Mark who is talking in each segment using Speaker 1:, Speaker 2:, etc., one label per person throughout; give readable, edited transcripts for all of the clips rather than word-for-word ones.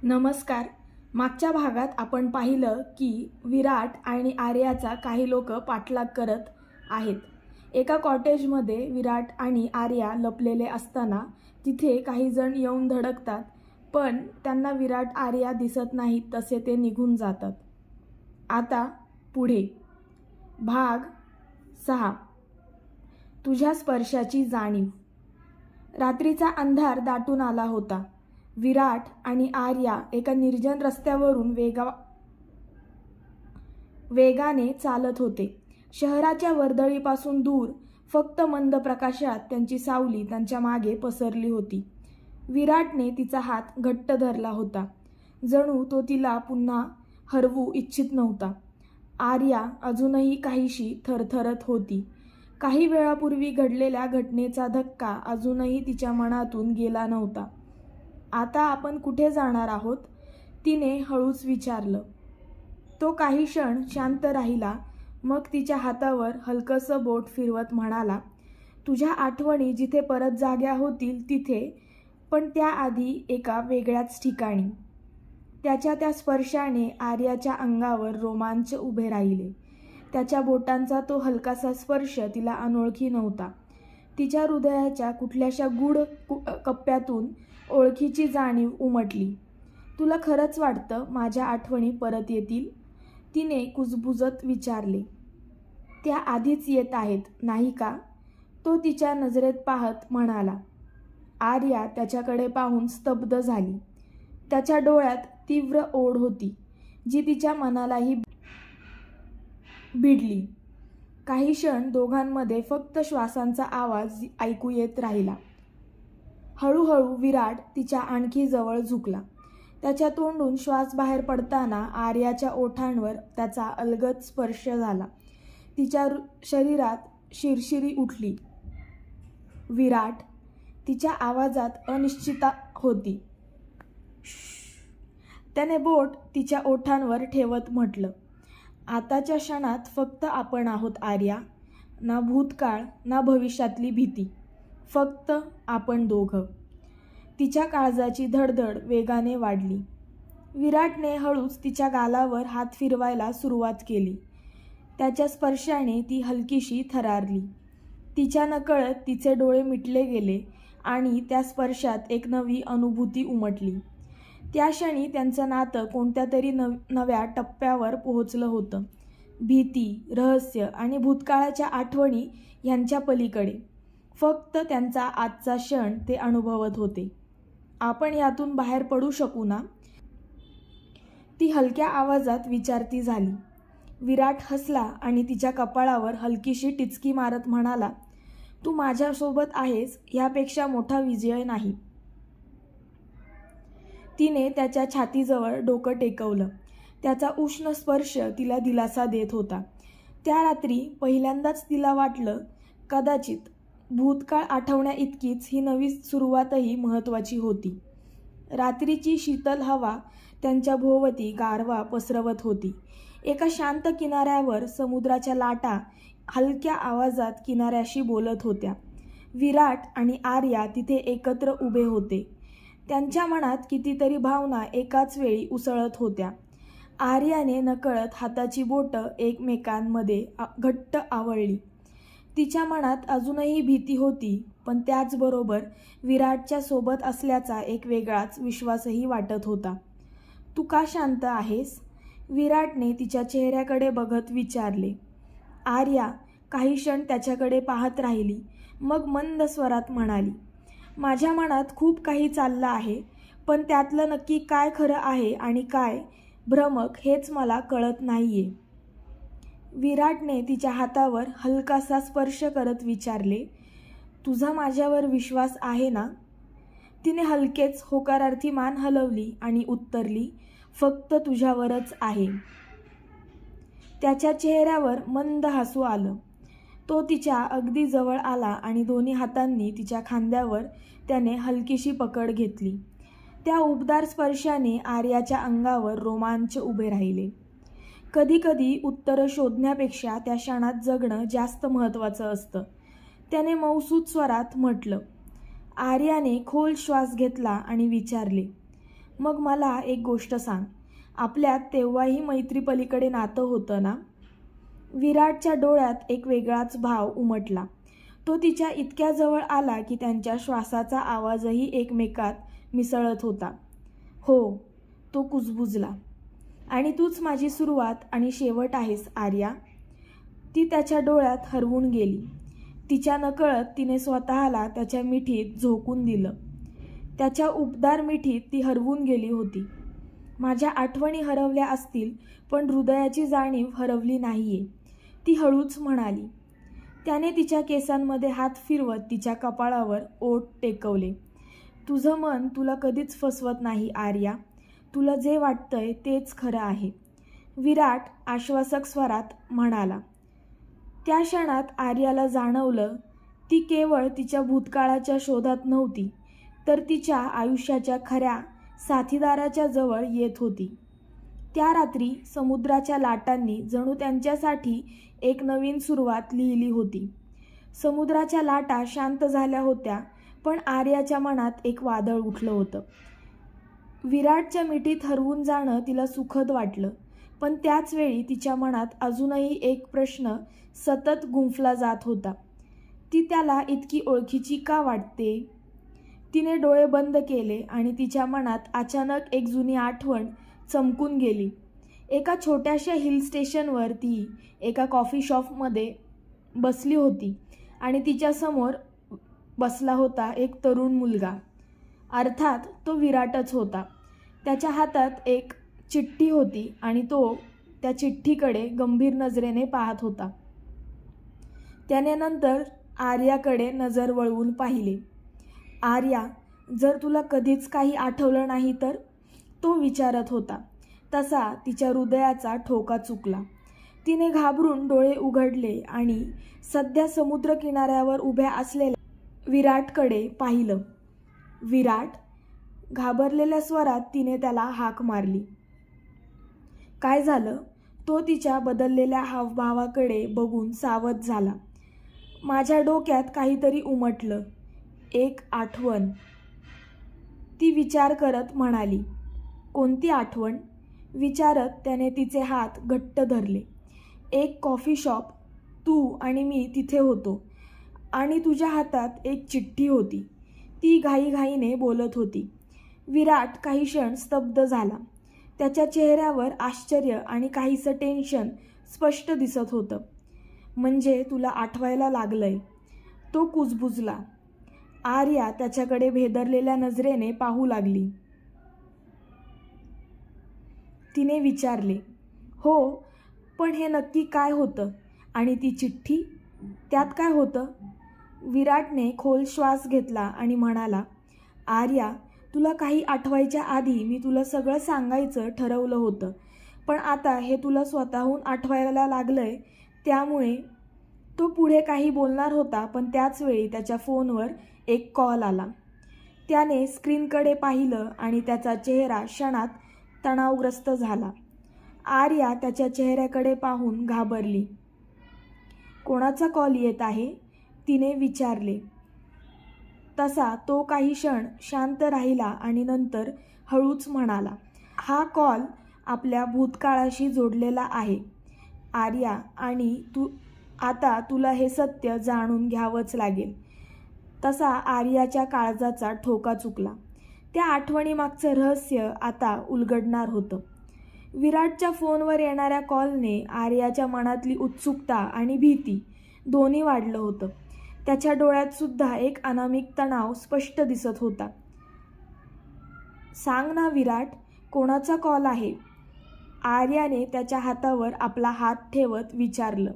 Speaker 1: नमस्कार. मागच्या भागात आपण पाहिलं की विराट आणि आर्याचा काही लोक पाठलाग करत आहेत. एका कॉटेजमध्ये विराट आणि आर्या लपलेले असताना तिथे काही जण येऊन धडकतात, पण त्यांना विराट आर्या दिसत नाहीत, तसे ते निघून जातात. आता पुढे भाग 6. तुझ्या स्पर्शाची जाणीव. रात्रीचा अंधार दाटून आला होता. विराट आणि आर्या एका निर्जन रस्त्यावरून वेगाने चालत होते. शहराच्या वर्दळीपासून दूर, फक्त मंद प्रकाशात त्यांची सावली त्यांच्या मागे पसरली होती. विराटने तिचा हात घट्ट धरला होता, जणू तो तिला पुन्हा हरवू इच्छित नव्हता. आर्या अजूनही काहीशी थरथरत होती. काही वेळापूर्वी घडलेल्या घटनेचा धक्का अजूनही तिच्या मनातून गेला नव्हता. आता आपण कुठे जाणार आहोत? तिने हळूच विचारलं. तो काही क्षण शांत राहिला, मग तिच्या हातावर हलकंसं बोट फिरवत म्हणाला, तुझ्या आठवणी जिथे परत जाग्या होतील तिथे, पण त्याआधी एका वेगळ्याच ठिकाणी. त्याच्या त्या स्पर्शाने आर्याच्या अंगावर रोमांच उभे राहिले. त्याच्या बोटांचा तो हलकासा स्पर्श तिला अनोळखी नव्हता. तिच्या हृदयाच्या कुठल्याशा गूढ कप्प्यातून ओळखीची जाणीव उमटली. तुला खरंच वाटतं माझ्या आठवणी परत येतील? तिने कुजबुजत विचारले. त्या आधीच येत आहेत, नाही का? तो तिच्या नजरेत पाहत म्हणाला. आर्या त्याच्याकडे पाहून स्तब्ध झाली. त्याच्या डोळ्यात तीव्र ओढ होती, जी तिच्या मनालाही भिडली. काही क्षण दोघांमध्ये फक्त श्वासांचा आवाज ऐकू येत राहिला. हळूहळू विराट तिच्या आणखी जवळ झुकला. त्याच्या तोंडून श्वास बाहेर पडताना आर्याच्या ओठांवर त्याचा अलगद स्पर्श झाला. तिच्या शरीरात शिरशिरी उठली. विराट, तिच्या आवाजात अनिश्चितता होती. त्याने बोट तिच्या ओठांवर ठेवत म्हटलं, आताच्या क्षणात फक्त आपण आहोत आर्या. ना भूतकाळ ना भविष्यातली भीती, फक्त आपण दोघं. तिच्या काळजाची धडधड वेगाने वाढली. विराटने हळूच तिच्या गालावर हात फिरवायला सुरुवात केली. त्याच्या स्पर्शाने ती हलकीशी थरारली. तिच्या नकळत तिचे डोळे मिटले गेले आणि त्या स्पर्शात एक नवी अनुभूती उमटली. त्या क्षणी त्यांचं नातं कोणत्या तरी नव्या टप्प्यावर पोहोचलं होतं. भीती, रहस्य आणि भूतकाळाच्या आठवणी यांच्या पलीकडे फक्त त्यांचा आजचा क्षण ते अनुभवत होते. आपण यातून बाहेर पडू शकू ना? ती हलक्या आवाजात विचारती झाली. विराट हसला आणि तिच्या कपाळावर हलकीशी टिचकी मारत म्हणाला, तू माझ्यासोबत आहेस यापेक्षा मोठा विजय नाही. तिने त्याच्या छातीजवळ डोकं टेकवलं. त्याचा उष्ण स्पर्श तिला दिलासा देत होता. त्या रात्री पहिल्यांदाच तिला वाटलं, कदाचित भूतकाळ आठवण्या इतकीच ही नवी सुरुवातही महत्त्वाची होती. रात्रीची शीतल हवा त्यांच्या भोवती गारवा पसरवत होती. एका शांत किनाऱ्यावर समुद्राच्या लाटा हलक्या आवाजात किनाऱ्याशी बोलत होत्या. विराट आणि आर्या तिथे एकत्र उभे होते. त्यांच्या मनात कितीतरी भावना एकाच वेळी उसळत होत्या. आर्याने नकळत हाताची बोटं एकमेकांमध्ये घट्ट आवळली. तिच्या मनात अजूनही भीती होती, पण त्याचबरोबर विराटच्या सोबत असल्याचा एक वेगळाच विश्वासही वाटत होता. तू का शांत आहेस? विराटने तिच्या चेहऱ्याकडे बघत विचारले. आर्या काही क्षण त्याच्याकडे पाहत राहिली, मग मंद स्वरात म्हणाली, माझ्या मनात खूप काही चाललं आहे, पण त्यातलं नक्की काय खरं आहे आणि काय भ्रमक हेच मला कळत नाहीये. विराटने तिच्या हातावर हलकासा स्पर्श करत विचारले, तुझा माझ्यावर विश्वास आहे ना? तिने हलकेच होकारार्थी मान हलवली आणि उत्तरली, फक्त तुझ्यावरच आहे. त्याच्या चेहऱ्यावर मंद हसू आलं. तो तिच्या अगदी जवळ आला आणि दोन्ही हातांनी तिच्या खांद्यावर त्याने हलकीशी पकड घेतली. त्या उबदार स्पर्शाने आर्याच्या अंगावर रोमांच उभे राहिले. कधीकधी उत्तरं शोधण्यापेक्षा त्या क्षणात जगणं जास्त महत्त्वाचं असतं. त्याने मौसूद स्वरात म्हटलं. आर्याने खोल श्वास घेतला आणि विचारले, मग मला एक गोष्ट सांग, आपल्यात तेव्हाही मैत्रीपलीकडे नातं होतं ना? विराटच्या डोळ्यात एक वेगळाच भाव उमटला. तो तिच्या इतक्या जवळ आला की त्यांच्या श्वासाचा आवाजही एकमेकात मिसळत होता. हो, तो कुजबुजला. आणि तूच माझी सुरुवात आणि शेवट आहेस आर्या. ती त्याच्या डोळ्यात हरवून गेली. तिच्या नकळत तिने स्वतःला त्याच्या मिठीत झोकून दिलं. त्याच्या उबदार मिठीत ती हरवून गेली होती. माझ्या आठवणी हरवल्या असतील, पण हृदयाची जाणीव हरवली नाहीये, ती हळूच म्हणाली. त्याने तिच्या केसांमध्ये हात फिरवत तिच्या कपाळावर ओठ टेकवले. तुझं मन तुला कधीच फसवत नाही आर्या. तुला जे वाटतंय तेच खरं आहे, विराट आश्वासक स्वरात म्हणाला. त्या क्षणात आर्याला जाणवलं, ती केवळ तिच्या भूतकाळाच्या शोधात नव्हती, तर तिच्या आयुष्याच्या खऱ्या साथीदाराच्या जवळ येत होती. त्या रात्री समुद्राच्या लाटांनी जणू त्यांच्यासाठी एक नवीन सुरुवात लिहिली होती. समुद्राच्या लाटा शांत झाल्या होत्या, पण आर्याच्या मनात एक वादळ उठलं होतं. विराटच्या मिठीत हरवून जाणं तिला सुखद वाटलं, पण त्याच वेळी तिच्या मनात अजूनही एक प्रश्न सतत गुंफला जात होता. ती त्याला इतकी ओळखीची का वाटते? तिने डोळे बंद केले आणि तिच्या मनात अचानक एक जुनी आठवण चमकून गेली. एका छोट्याशा हिल स्टेशनवर ती एका कॉफी शॉपमध्ये बसली होती आणि तिच्यासमोर बसला होता एक तरुण मुलगा. अर्थात तो विराटच होता. त्याच्या हातात एक चिठ्ठी होती आणि तो त्या चिठ्ठीकडे गंभीर नजरेने पाहत होता. त्याने नंतर आर्याकडे नजर वळवून पाहिले. आर्या, जर तुला कधीच काही आठवलं नाही तर? तो विचारत होता. तसा तिच्या हृदयाचा ठोका चुकला. तिने घाबरून डोळे उघडले आणि सध्या समुद्रकिनाऱ्यावर उभ्या असलेल्या विराटकडे पाहिलं. विराट, घाबरलेल्या स्वरात तिने त्याला हाक मारली. काय झालं? तो तिच्या बदललेल्या हावभावाकडे बघून सावध झाला. माझ्या डोक्यात काहीतरी उमटलं, एक आठवण, ती विचार करत म्हणाली. कोणती आठवण? विचारत त्याने तिचे हात घट्ट धरले. एक कॉफी शॉप, तू आणि मी तिथे होतो आणि तुझ्या हातात एक चिठ्ठी होती. ती घाईघाईने बोलत होती. विराट काही क्षण स्तब्ध झाला. त्याच्या चेहऱ्यावर आश्चर्य आणि काहीसं टेन्शन स्पष्ट दिसत होतं. म्हणजे तुला आठवायला लागलंय? तो कुजबुजला. आर्या त्याच्याकडे भेदरलेल्या नजरेने पाहू लागली. तिने विचारले, हो, पण हे नक्की काय होतं? आणि ती चिठ्ठी, त्यात काय होतं? विराटने खोल श्वास घेतला आणि म्हणाला, आर्या, तुला काही आठवायच्या आधी मी तुला सगळं सांगायचं ठरवलं होतं, पण आता हे तुला स्वतःहून आठवायला लागलंय, त्यामुळे. तो पुढे काही बोलणार होता, पण त्याच वेळी त्याच्या फोनवर एक कॉल आला. त्याने स्क्रीनकडे पाहिलं आणि त्याचा चेहरा क्षणात तणावग्रस्त झाला. आर्या त्याच्या चेहऱ्याकडे पाहून घाबरली. कोणाचा कॉल येत आहे? तिने विचारले. तसा तो काही क्षण शांत राहिला आणि नंतर हळूच म्हणाला, हा कॉल आपल्या भूतकाळाशी जोडलेला आहे आर्या, आणि आता तुला हे सत्य जाणून घ्यावंच लागेल. तसा आर्याच्या काळजाचा ठोका चुकला. त्या आठवणीमागचं रहस्य आता उलगडणार होतं. विराटच्या फोनवर येणाऱ्या कॉलने आर्याच्या मनातली उत्सुकता आणि भीती दोन्ही वाढलं होतं. त्याच्या डोळ्यात सुद्धा एक अनामिक तणाव स्पष्ट दिसत होता. सांग ना विराट, कोणाचा कॉल आहे? आर्याने त्याच्या हातावर आपला हात ठेवत विचारलं.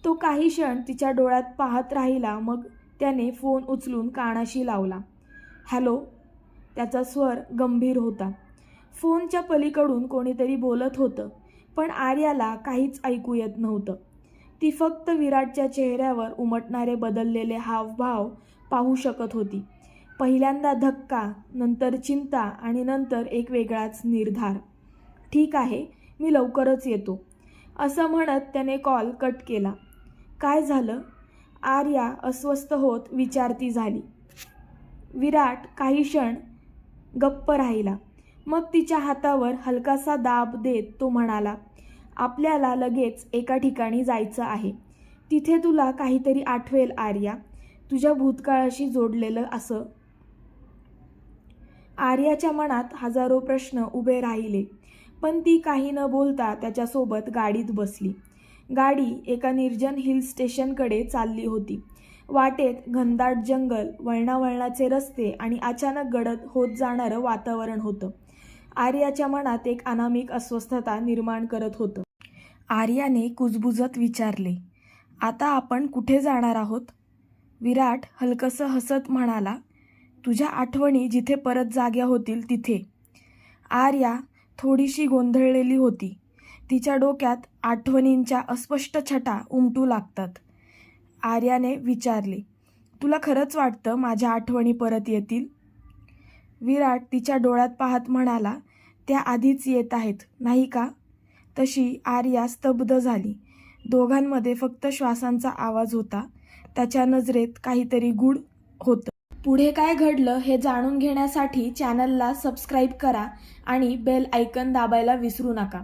Speaker 1: तो काही क्षण तिच्या डोळ्यात पाहत राहिला, मग त्याने फोन उचलून कानाशी लावला. हॅलो, त्याचा स्वर गंभीर होता. फोनच्या पलीकडून कोणीतरी बोलत होतं, पण आर्याला काहीच ऐकू येत नव्हतं. ती फक्त विराटच्या चेहऱ्यावर उमटणारे बदललेले हावभाव पाहू शकत होती. पहिल्यांदा धक्का, नंतर चिंता आणि नंतर एक वेगळाच निर्धार. ठीक आहे, मी लवकरच येतो, असं म्हणत त्याने कॉल कट केला. काय झालं? आर्या अस्वस्थ होत विचारती झाली. विराट काही क्षण गप्प राहिला. मग तिच्या हातावर हलकासा दाब देत तो म्हणाला, आपल्याला लगेच एका ठिकाणी जायचं आहे. तिथे तुला काहीतरी आठवेल आर्या, तुझ्या भूतकाळाशी जोडलेलं असं. आर्याच्या मनात हजारो प्रश्न उभे राहिले, पण ती काही न बोलता त्याच्यासोबत गाडीत बसली. गाडी एका निर्जन हिल स्टेशनकडे चालली होती. वाटेत घनदाट जंगल, वळणावळणाचे रस्ते आणि अचानक गडद होत जाणारं वातावरण होतं. आर्याच्या मनात एक अनामिक अस्वस्थता निर्माण करत होतं. आर्याने कुजबुजत विचारले, आता आपण कुठे जाणार आहोत? विराट हलकसं हसत म्हणाला, तुझ्या आठवणी जिथे परत जाग्या होतील तिथे. आर्या थोडीशी गोंधळलेली होती. तिच्या डोक्यात आठवणींच्या अस्पष्ट छटा उमटू लागतात. आर्याने विचारले, तुला खरंच वाटतं माझ्या आठवणी परत येतील? विराट तिच्या डोळ्यात पाहत म्हणाला, त्या आधीच येत आहेत, नाही का? तशी आर्या स्तब्ध झाली. दोघांमध्ये फक्त श्वासांचा आवाज होता. त्याच्या नजरेत काहीतरी गूढ होतं. पुढे काय घडलं हे जाणून घेण्यासाठी चॅनलला सबस्क्राईब करा आणि बेल आयकन दाबायला विसरू नका.